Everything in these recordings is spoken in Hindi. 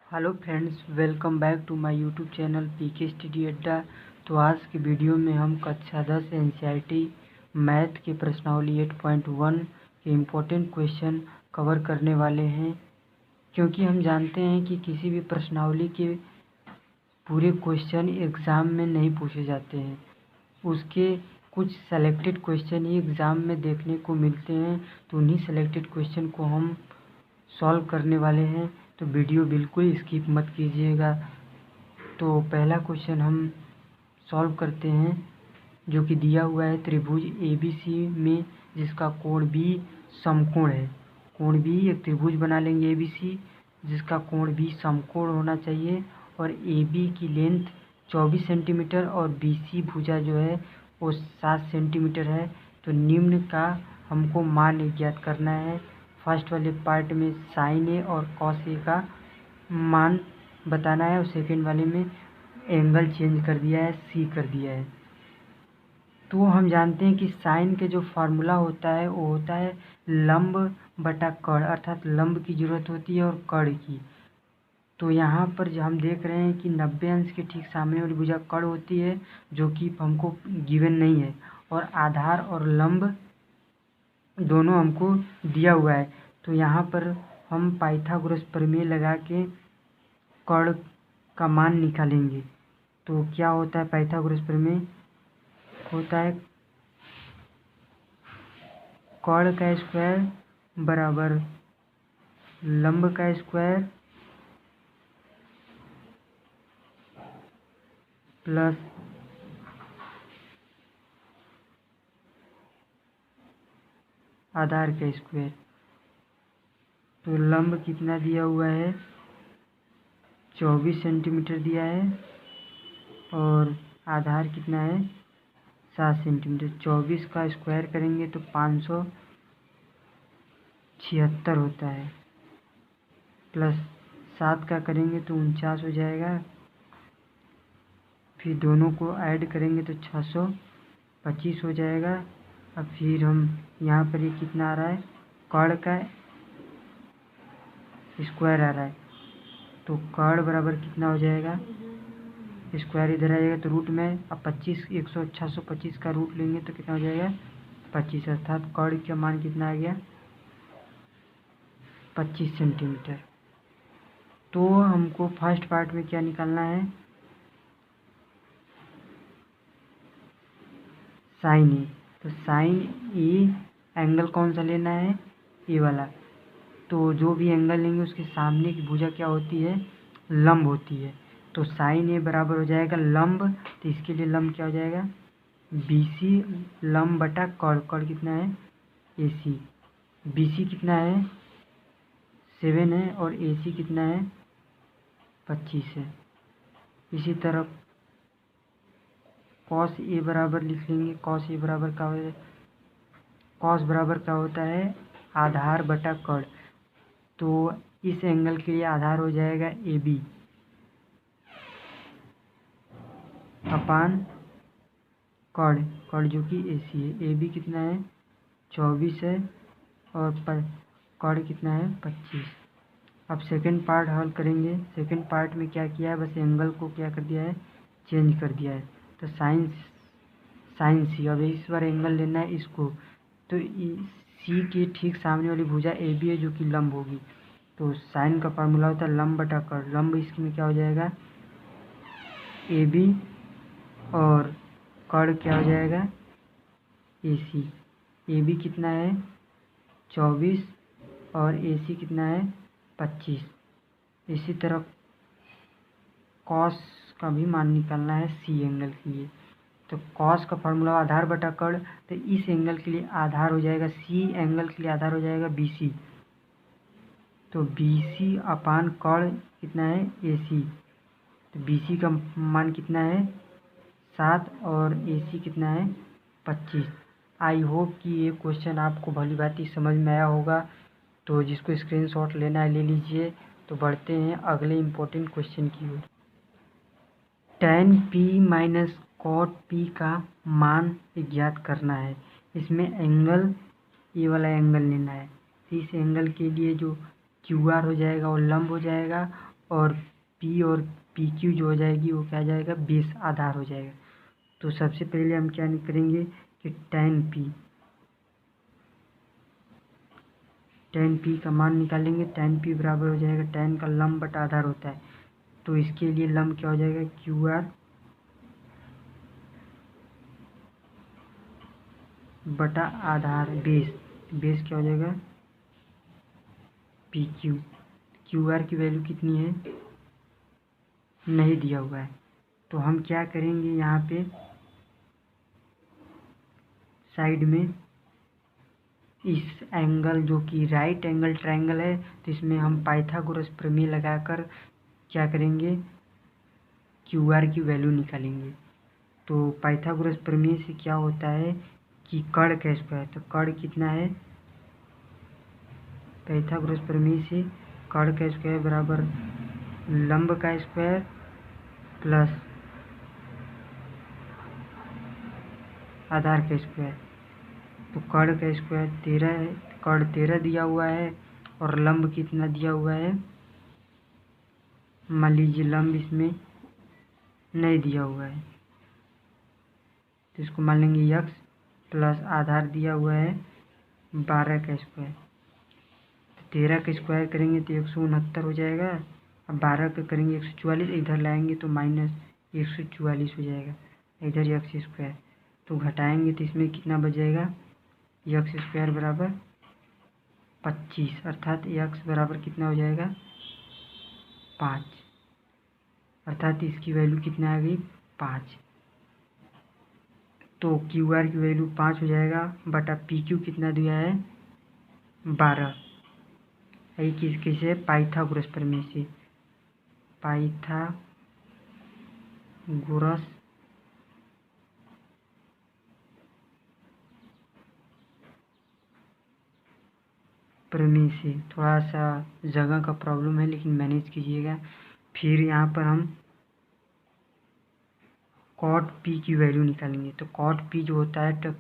Hello friends, welcome back to my YouTube channel PK study Adda. तो आज की वीडियो में हम कक्षा 10 एनसीईआरटी मैथ के प्रश्नावली 8.1 के इम्पोर्टेंट क्वेश्चन कवर करने वाले हैं। क्योंकि हम जानते हैं कि किसी भी प्रश्नावली के पूरे क्वेश्चन एग्ज़ाम में नहीं पूछे जाते हैं, उसके कुछ सेलेक्टेड क्वेश्चन ही एग्ज़ाम में देखने को मिलते हैं। तो उन्हीं सेलेक्टेड क्वेश्चन को हम सॉल्व करने वाले हैं, तो वीडियो बिल्कुल स्किप मत कीजिएगा। तो पहला क्वेश्चन हम सॉल्व करते हैं, जो कि दिया हुआ है त्रिभुज ABC में जिसका कोण B समकोण है। कोण B एक त्रिभुज बना लेंगे ABC जिसका कोण B समकोण होना चाहिए और AB की लेंथ 24 सेंटीमीटर और BC भुजा जो है वो 7 सेंटीमीटर है। तो निम्न का हमको मान ज्ञात करना है। फर्स्ट वाले पार्ट में साइन ए और कॉस ए का मान बताना है और सेकेंड वाले में एंगल चेंज कर दिया है, सी कर दिया है। तो हम जानते हैं कि साइन के जो फार्मूला होता है वो होता है लंब बटा कर्ण, अर्थात लंब की ज़रूरत होती है और कर्ण की। तो यहाँ पर जो हम देख रहे हैं कि 90 अंश के ठीक सामने वाली भुजा कर्ण होती है, जो कि हमको गिवन नहीं है, और आधार और लंब दोनों हमको दिया हुआ है। तो यहाँ पर हम पाइथागोरस प्रमेय लगा के कर्ण का मान निकालेंगे। तो क्या होता है पाइथागोरस प्रमेय? होता है कर्ण का स्क्वायर बराबर लंब का स्क्वायर प्लस आधार का स्क्वायर। तो लंब कितना दिया हुआ है? 24 सेंटीमीटर दिया है और आधार कितना है? 7 सेंटीमीटर। 24 का स्क्वायर करेंगे तो 576 होता है, प्लस 7 का करेंगे तो 49 हो जाएगा। फिर दोनों को ऐड करेंगे तो 625 हो जाएगा। अब फिर हम यहाँ पर ये कितना आ रहा है? कर्ण का स्क्वायर आ रहा है, तो कर्ण बराबर कितना हो जाएगा? स्क्वायर इधर आ जाएगा तो रूट में अब 25 625 का रूट लेंगे तो कितना हो जाएगा? 25, अर्थात कर्ण का मान कितना आ गया? 25 सेंटीमीटर। तो हमको फर्स्ट पार्ट में क्या निकालना है? साइन ए। तो साइन ए एंगल कौन सा लेना है? ए वाला। तो जो भी एंगल लेंगे उसके सामने की भुजा क्या होती है? लंब होती है। तो साइन ए बराबर हो जाएगा लंब, तो इसके लिए लंब क्या हो जाएगा? BC लंब बटा कर्ण। कर्ण कितना है? AC। BC कितना है? 7 है और AC कितना है? 25 है। इसी तरह कॉस ए बराबर लिख लेंगे। कॉस ए बराबर क्या हो? कॉस बराबर क्या होता है? आधार बटा कर्ण। तो इस एंगल के लिए आधार हो जाएगा AB अपान कर्ण, कर्ण जो कि AC है। AB कितना है? 24 है और कर्ण कितना है? 25। अब सेकंड पार्ट हल करेंगे। सेकंड पार्ट में क्या किया है? बस एंगल को क्या कर दिया है? चेंज कर दिया है। तो साइन सी। अब इस बार एंगल लेना है इसको, तो सी के ठीक सामने वाली भुजा AB है जो कि लंब होगी। तो साइन का फार्मूला होता है लंब बटा कर्ण। लंब इसमें क्या हो जाएगा? AB और कर्ण क्या हो जाएगा? AC। AB कितना है? 24 और AC कितना है? 25। इसी तरह कॉस का भी मान निकालना है C एंगल के लिए। तो कॉस का फार्मूला आधार बटा कर्ण, तो इस एंगल के लिए आधार हो जाएगा C एंगल के लिए आधार हो जाएगा BC। तो BC अपान कर्ण कितना है? AC। तो BC का मान कितना है? 7 और AC कितना है? 25। आई होप कि ये क्वेश्चन आपको भली भांति समझ में आया होगा। तो जिसको स्क्रीनशॉट लेना है ले लीजिए। तो बढ़ते हैं अगले इम्पोर्टेंट क्वेश्चन की ओर। tan P minus cot P का मान ज्ञात करना है। इसमें एंगल ये वाला एंगल लेना है। तो इस एंगल के लिए जो QR हो जाएगा वो लंब हो जाएगा और पी क्यू जो हो जाएगी वो क्या हो जाएगा, बेस आधार हो जाएगा। तो सबसे पहले हम क्या करेंगे कि tan p का मान निकालेंगे। tan p बराबर हो जाएगा, tan का लंब बटा आधार होता है, तो इसके लिए लंब क्या हो जाएगा, क्यू आर बटा आधार बेस क्या हो जाएगा, पी क्यू। क्यू आर की वैल्यू कितनी है, नहीं दिया हुआ है, तो हम क्या करेंगे, यहाँ पे साइड में इस एंगल जो कि राइट एंगल ट्रायंगल है, तो इसमें हम पाइथागोरस प्रमेय लगाकर क्या करेंगे, क्यू आर की वैल्यू निकालेंगे। तो पाइथागोरस प्रमेय से क्या होता है कि कर्ण का स्क्वायर, तो कर्ण कितना है, पाइथागोरस प्रमेय से कर्ण का स्क्वायर बराबर लंब का स्क्वायर प्लस आधार का स्क्वायर। तो कर्ण का स्क्वायर 13 है, कर्ण 13 दिया हुआ है और लंब कितना दिया हुआ है, मान लीजिए लंब इसमें नहीं दिया हुआ है, तो इसको मान लेंगे यक्स प्लस आधार दिया हुआ है 12 का स्क्वायर। 13 का स्क्वायर करेंगे तो 169 हो जाएगा, अब 12 का करेंगे 144, इधर लाएंगे तो माइनस 144 हो जाएगा, इधर एक्स स्क्वायर, तो घटाएंगे तो इसमें कितना बच जाएगा, एक्स स्क्वायर बराबर 25, अर्थात एक्स बराबर कितना हो जाएगा, 5, अर्थात इसकी वैल्यू कितना आ गई, 5। तो क्यू आर की वैल्यू 5 हो जाएगा बटा पी क्यू कितना दिया है, 12। यही किससे, पाइथागोरस प्रमेय से, पाइथागोरस प्रमेय से। थोड़ा सा जगह का प्रॉब्लम है लेकिन मैनेज कीजिएगा। फिर यहाँ पर हम कॉट पी की वैल्यू निकालेंगे। तो कॉट पी जो होता है, तो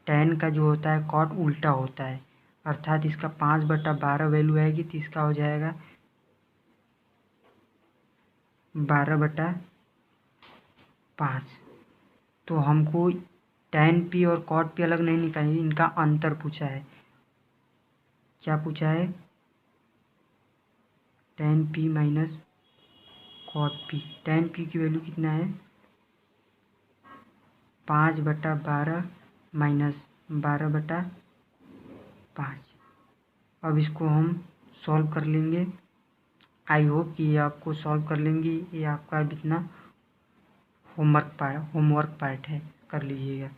टैन का जो होता है कॉट उल्टा होता है, अर्थात इसका 5/12 वैल्यू आएगी, तो इसका हो जाएगा 12/5। तो हमको टैन पी और कॉट पी अलग नहीं निकालेंगे, इनका अंतर पूछा है। क्या पूछा है, tan P minus cot P. Tan P की वैल्यू कितना है, 5/12 माइनस 12/5। अब इसको हम सॉल्व कर लेंगे। आई होप कि ये आपको सॉल्व कर लेंगे, ये आपका अब इतना होमवर्क पार्ट है, कर लीजिएगा।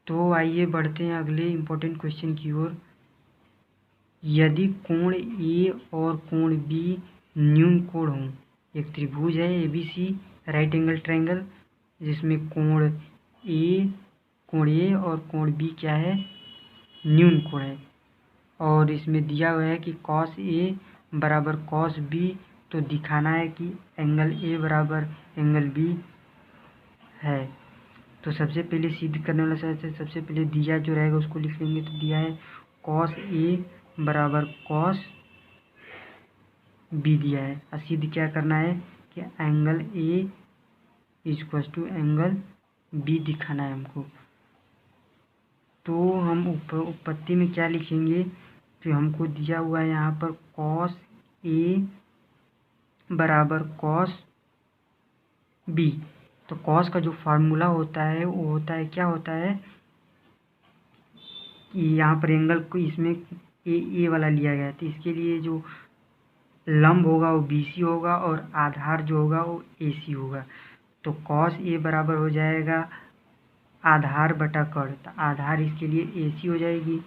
तो आइए बढ़ते हैं अगले इम्पोर्टेंट क्वेश्चन की ओर। यदि कोण ए और कोण बी न्यून कोण हों, एक त्रिभुज है A B C right angle triangle, जिसमें कोण ए और कोण बी क्या है, न्यून कोण है, और इसमें दिया हुआ है कि कॉस ए बराबर कॉस बी, तो दिखाना है कि एंगल ए बराबर एंगल बी है। तो सबसे पहले सिद्ध करने वाला सबसे पहले दिया जो रहेगा उसको लिख लेंगे। तो दिया है कॉस ए बराबर कॉस बी दिया है, और सिद्ध क्या करना है कि angle A equal to angle B दिखाना है हमको। तो हम उत्पत्ति में क्या लिखेंगे, तो हमको दिया हुआ है यहाँ पर कॉस ए बराबर कॉस बी। तो कॉस का जो फार्मूला होता है वो होता है, क्या होता है कि यहाँ पर एंगल को इसमें ए वाला लिया गया है, तो इसके लिए जो लंब होगा वो बी सी होगा और आधार जो होगा वो ए सी होगा। तो कॉस ए बराबर हो जाएगा आधार बटा कर्ण, तो आधार इसके लिए ए सी हो जाएगी,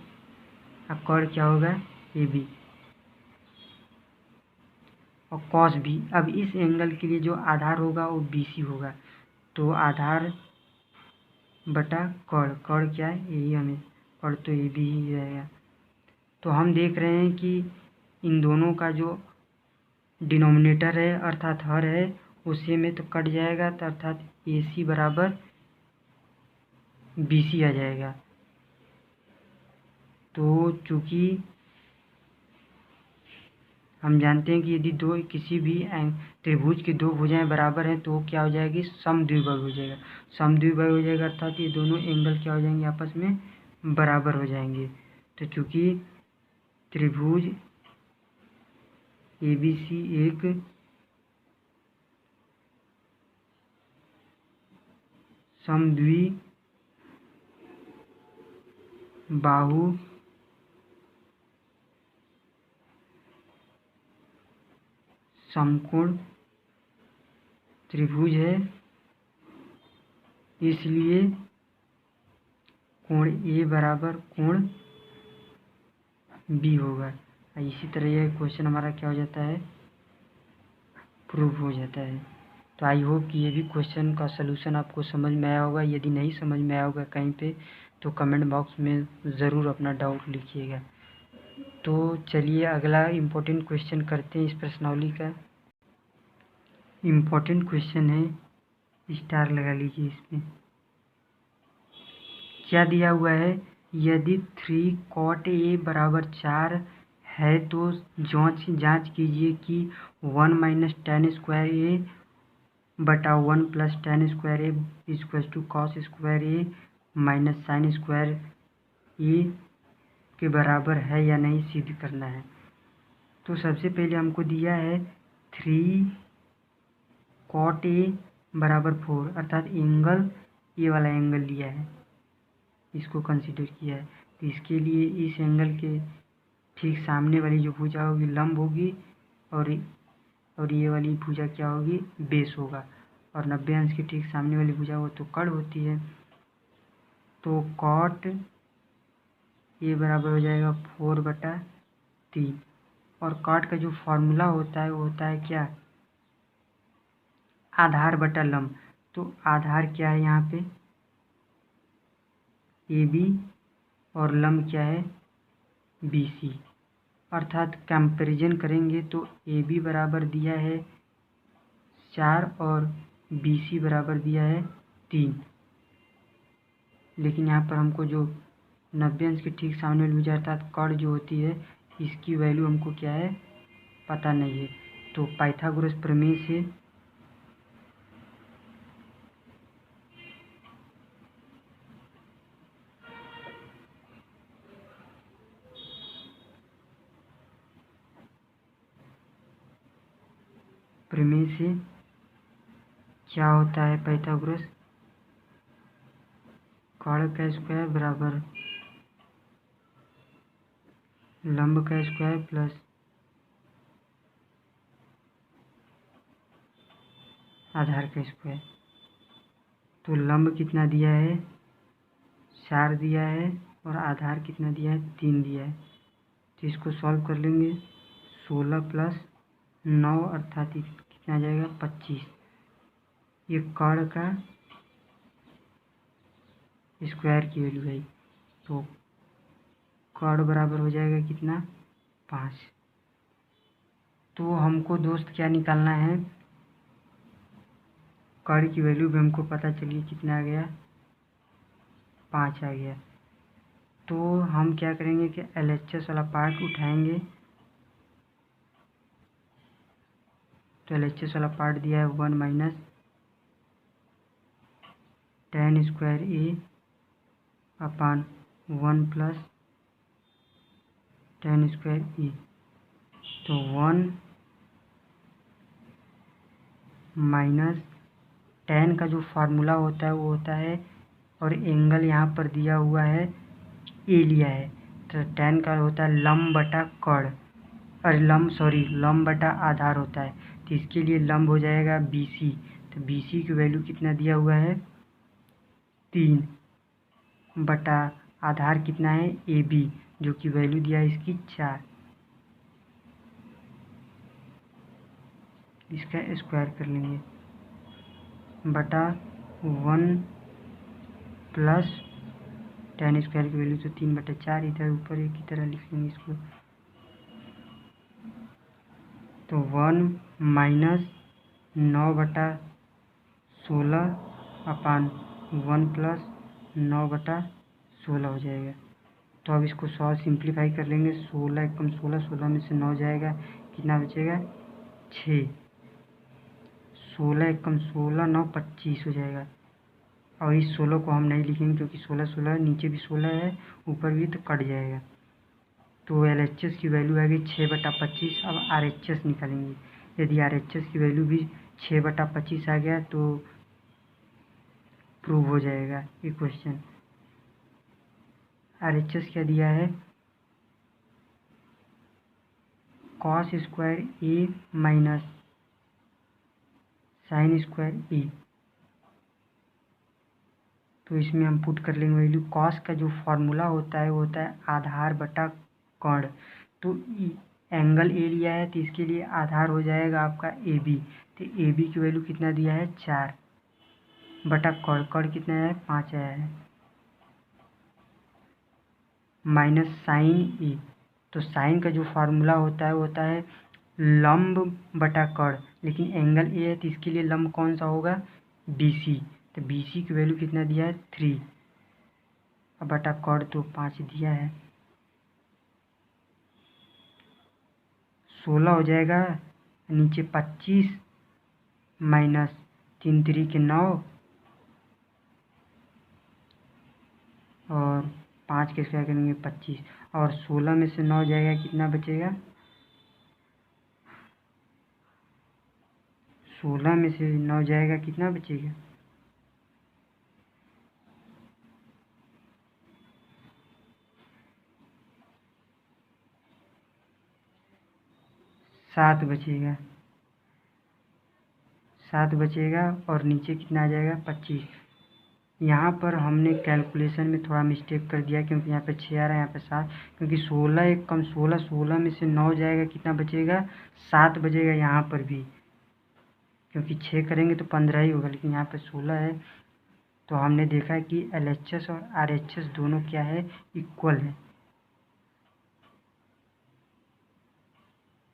अब कर्ण क्या होगा, ए बी, और कॉस बी, अब इस एंगल के लिए जो आधार होगा वो बी सी होगा, तो आधार बटा कर्ण क्या है, यही हमें कर्ण, तो ए बी ही रहेगा। तो हम देख रहे हैं कि इन दोनों का जो डिनोमिनेटर है अर्थात हर है उसी में तो कट जाएगा, तो अर्थात ए सी बराबर बी सी आ जाएगा। तो चूँकि हम जानते हैं कि यदि किसी भी त्रिभुज की दो भुजाएं बराबर हैं तो क्या हो जाएगी, समद्विबाहु हो जाएगा। समद्विबाहु हो जाएगा अर्थात ये दोनों एंगल क्या हो जाएंगे, आपस में बराबर हो जाएंगे। तो चूंकि त्रिभुज ABC एक समद्विबाहु समकोण त्रिभुज है, इसलिए कोण A बराबर कोण B होगा। इसी तरह यह क्वेश्चन हमारा क्या हो जाता है, प्रूव हो जाता है। तो आई होप कि ये भी क्वेश्चन का सलूशन आपको समझ में आया होगा। यदि नहीं समझ में आया होगा कहीं पे तो कमेंट बॉक्स में ज़रूर अपना डाउट लिखिएगा। तो चलिए अगला इम्पोर्टेंट क्वेश्चन करते हैं इस प्रश्नावली का। इम्पोर्टेंट क्वेश्चन है, स्टार लगा लीजिए इसमें। क्या दिया हुआ है, यदि 3 cot A बराबर 4 है तो जांच कीजिए कि 1 माइनस tan स्क्वायर A बटा 1 plus tan square A equal to cos square A minus sine square A के बराबर है या नहीं, सिद्ध करना है। तो सबसे पहले हमको दिया है 3 cot A बराबर 4, अर्थात एंगल ये वाला एंगल लिया है, इसको कंसीडर किया है। तो इसके लिए इस एंगल के ठीक सामने वाली जो भुजा होगी लंब होगी और ये वाली भुजा क्या होगी, बेस होगा। और 90 अंश के ठीक सामने वाली भुजा वो तो कड़ होती है। तो cot A बराबर हो जाएगा 4/3। और cot का जो फॉर्मूला होता है वो होता है क्या, आधार बटा लंब। तो आधार क्या है यहाँ पे, AB, और लंब क्या है, BC। अर्थात कंपैरिजन करेंगे तो AB बराबर दिया है 4 और BC बराबर दिया है 3। लेकिन यहाँ पर हमको जो 90 अंश के ठीक सामने वाली भुजा अर्थात कड़ जो होती है इसकी वैल्यू हमको क्या है, पता नहीं है। तो पाइथागोरस प्रमेय से क्या होता है, पाइथागोरस कड़ का स्क्वायर बराबर लंब का स्क्वायर प्लस आधार का स्क्वायर। तो लंब कितना दिया है, 4 दिया है, और आधार कितना दिया है, 3 दिया है। तो इसको सॉल्व कर लेंगे, 16 प्लस 9 अर्थात कितना आ जाएगा, 25। ये कड़ का स्क्वायर की वैल्यू है। तो कड़ बराबर हो जाएगा कितना, 5। तो हमको दोस्त क्या निकालना है, कड़ की वैल्यू भी हमको पता चलिए कितना आ गया, 5 आ गया। तो हम क्या करेंगे कि LHS वाला पार्ट उठाएंगे। तो LHS वाला पार्ट दिया है 1 minus tan square A upon 1 plus tan square E। तो 1 माइनस tan का जो फार्मूला होता है वो होता है, और एंगल यहाँ पर दिया हुआ है A लिया है, तो tan का होता है लंब बटा कड़, और लंब बटा आधार होता है। तो इसके लिए लंब हो जाएगा BC। तो BC की वैल्यू कितना दिया हुआ है, 3 बटा आधार कितना है, AB, जो कि वैल्यू दिया है इसकी 4। इसका स्क्वायर कर लेंगे बटा 1 प्लस tan स्क्वायर की वैल्यू तो 3/4, इधर ऊपर एक की तरह लिख लेंगे इसको। तो 1 माइनस 9/16 अपान 1 प्लस 9/16 हो जाएगा। तो अब इसको सिंप्लीफाई कर लेंगे, 16 एकम 16, 16 में से 9 जाएगा, कितना बचेगा 6। 16 एकम 16, 9 25 हो जाएगा। और इस 16 को हम नहीं लिखेंगे क्योंकि 16 16 नीचे भी 16 है, ऊपर भी, तो कट जाएगा। तो LHS की वैल्यू आ गई 6/25। अब RHS निकालेंगे। यदि RHS की वैल्यू भी 6/25 आ गया तो प्रूव हो जाएगा ये क्वेश्चन। RHS क्या दिया है, cos square A minus sine square A। तो इसमें हम पुट कर लेंगे वैल्यू। कॉस का जो फॉर्मूला होता है वो होता है आधार बटा कर्ण। तो एंगल ए लिया है तो इसके लिए आधार हो जाएगा आपका AB। तो AB की वैल्यू कितना दिया है 4 बटा कर्ण। कर्ण कितना है 5 आया है, माइनस साइन E। तो साइन का जो फार्मूला होता है वो होता है लंब बटा कर्ण, लेकिन एंगल ए है तो इसके लिए लंब कौन सा होगा BC। तो BC की वैल्यू कितना दिया है 3 बटा कर्ण तो 5 दिया है। 16 हो जाएगा, नीचे 25 माइनस 3 3 के 9 और 5 के स्क्वायर करेंगे 25। और 16 में से 9 जाएगा कितना बचेगा, 16 में से 9 जाएगा कितना बचेगा 7 बचेगा। 7 बचेगा और नीचे कितना आ जाएगा 25। यहाँ पर हमने कैलकुलेशन में थोड़ा मिस्टेक कर दिया क्योंकि यहाँ पे 6 आ रहा है, यहाँ पे 7। क्योंकि 16 एक कम 16, 16 में से 9 जाएगा कितना बचेगा 7 बचेगा यहाँ पर भी, क्योंकि 6 करेंगे तो 15 ही होगा, लेकिन यहाँ पे 16 है। तो हमने देखा कि LHS और RHS दोनों क्या है, इक्वल है।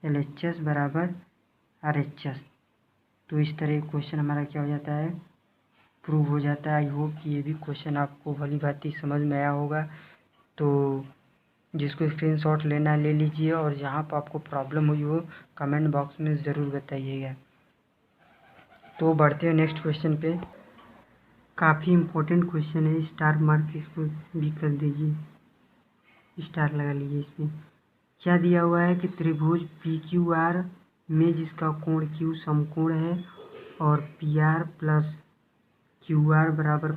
LHS बराबर RHS। तो इस तरह क्वेश्चन हमारा क्या हो जाता है, प्रूव हो जाता है। आई होप कि ये भी क्वेश्चन आपको भली भांति समझ में आया होगा। तो जिसको स्क्रीनशॉट लेना है ले लीजिए, और जहाँ पर आपको प्रॉब्लम हुई हो कमेंट बॉक्स में ज़रूर बताइएगा। तो बढ़ते हैं नेक्स्ट क्वेश्चन पे। काफ़ी इम्पोर्टेंट क्वेश्चन है, स्टार मार्क इसको भी कर दीजिए, स्टार लगा लीजिए इसमें। क्या दिया हुआ है कि त्रिभुज PQR में जिसका कोण Q समकोण है और PR प्लस QR बराबर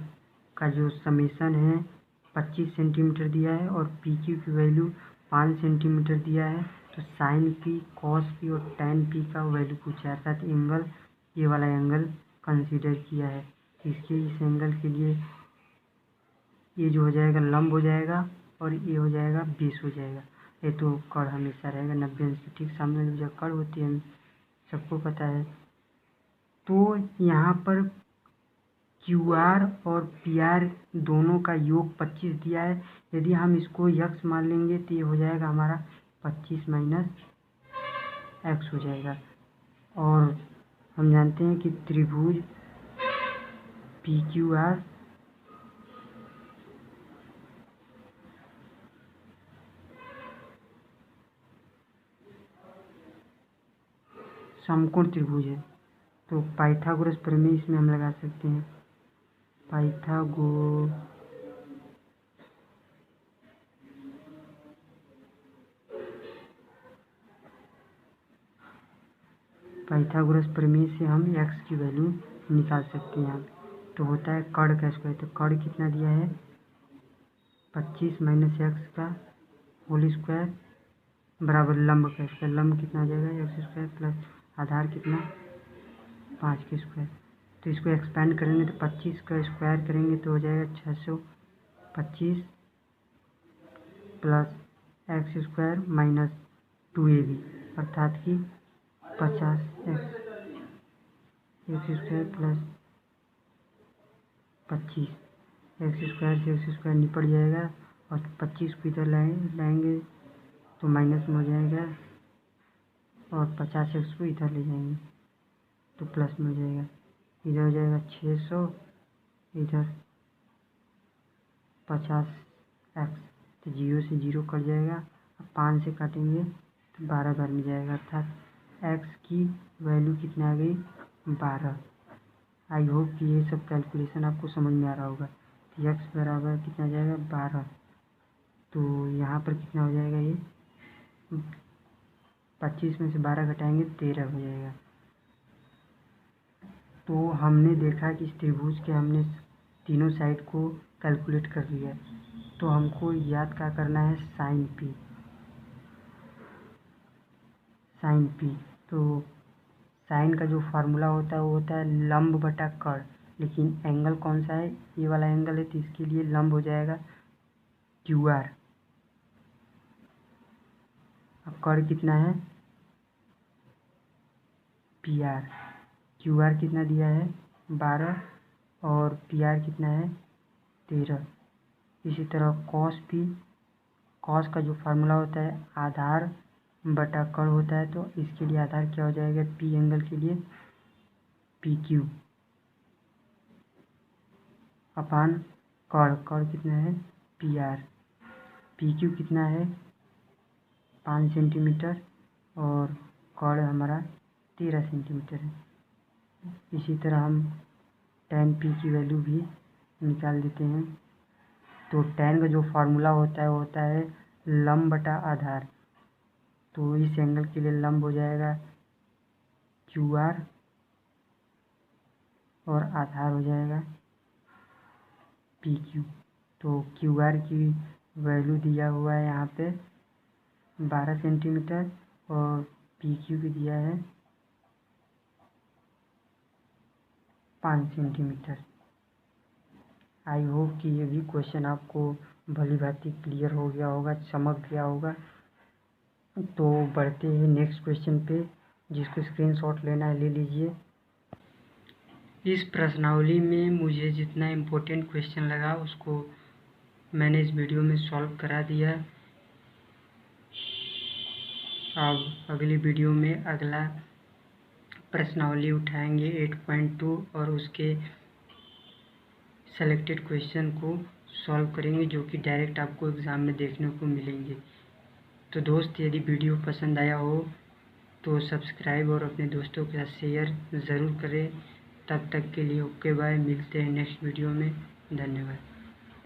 का जो समेसन है 25 सेंटीमीटर दिया है और PQ की वैल्यू 5 सेंटीमीटर दिया है। तो साइन P, कॉस P और tan P का वैल्यू पूछा है, अर्थात एंगल ये वाला एंगल कंसीडर किया है। इसके इस एंगल के लिए ये जो हो जाएगा लंब हो जाएगा और ये हो जाएगा बेस हो जाएगा। ये तो कर्ण हमेशा रहेगा 90 अंश के ठीक सामने जो कर्ण होती है सबको पता है। तो यहाँ पर QR और PR दोनों का योग 25 दिया है। यदि हम इसको यक्स मान लेंगे तो ये हो जाएगा हमारा 25 माइनस एक्स हो जाएगा। और हम जानते हैं कि त्रिभुज PQR समकोण त्रिभुज है। तो पाइथागोरस प्रमेय इसमें हम लगा सकते हैं। पाइथागोरस प्रमेय से हम x की वैल्यू निकाल सकते हैं। यहाँ तो होता है कर्ण का स्क्वायर। तो कर्ण कितना दिया है 25 माइनस एक्स का होल स्क्वायर बराबर लंब का स्क्वायर। लंब कितना आ जाएगा एक्स स्क्वायर प्लस आधार कितना 5 के स्क्वायर। तो इसको एक्सपेंड करेंगे तो 25 का स्क्वायर करेंगे तो हो जाएगा 625 plus x square minus 2AB अर्थात कि 50 x square plus 25 x square से एक्स स्क्वायर निपट जाएगा और 25 को इधर लाएंगे तो माइनस में हो जाएगा और 50 एक्स को इधर ले जाएंगे तो प्लस में हो जाएगा। इधर हो जाएगा 600, इधर 50 एक्स, तो 0 से 0 कट जाएगा। अब 5 से काटेंगे तो 12 बार में जाएगा, अर्थात एक्स की वैल्यू कितना आ गई 12। आई होप कि ये सब कैलकुलेशन आपको समझ में आ रहा होगा। तो एक्स बराबर कितना जाएगा 12, तो यहाँ पर कितना हो जाएगा, ये 25 में से 12 घटाएंगे 13 हो जाएगा। तो हमने देखा कि इस त्रिभुज के हमने तीनों साइड को कैलकुलेट कर लिया, तो हमको याद क्या करना है, साइन पी। साइन पी, तो साइन का जो फार्मूला होता है वो होता है लंब बटा कर्ण, लेकिन एंगल कौन सा है, ये वाला एंगल है, तो इसके लिए लंब हो जाएगा क्यू आर। अब कर्ण कितना है पी आर। क्यू आर कितना दिया है 12 और पी आर कितना है 13। इसी तरह कॉस पी, कॉस का जो फार्मूला होता है आधार बटा कर्ण होता है, तो इसके लिए आधार क्या हो जाएगा पी एंगल के लिए पी क्यू अपान कर्ण। कर्ण कितना है पी आर। पी क्यू कितना है 5 सेंटीमीटर और कर्ण हमारा 13 सेंटीमीटर है। इसी तरह हम tan पी की वैल्यू भी निकाल देते हैं। तो tan का जो फार्मूला होता है वो होता है लंब बटा आधार, तो इस एंगल के लिए लंब हो जाएगा क्यू आर और आधार हो जाएगा पी क्यू। तो क्यू आर की वैल्यू दिया हुआ है यहाँ पे 12 सेंटीमीटर और पी क्यू भी दिया है 5 सेंटीमीटर। आई होप कि ये भी क्वेश्चन आपको भली भांति क्लियर हो गया होगा, समझ गया होगा। तो बढ़ते हैं नेक्स्ट क्वेश्चन पे, जिसको स्क्रीनशॉट लेना है ले लीजिए। इस प्रश्नावली में मुझे जितना इम्पोर्टेंट क्वेश्चन लगा उसको मैंने इस वीडियो में सॉल्व करा दिया। अब अगली वीडियो में अगला प्रश्नावली उठाएंगे 8.2 और उसके सेलेक्टेड क्वेश्चन को सॉल्व करेंगे, जो कि डायरेक्ट आपको एग्ज़ाम में देखने को मिलेंगे। तो दोस्त, यदि वीडियो पसंद आया हो तो सब्सक्राइब और अपने दोस्तों के साथ शेयर ज़रूर करें। तब तक के लिए ओके बाय, मिलते हैं नेक्स्ट वीडियो में। धन्यवाद।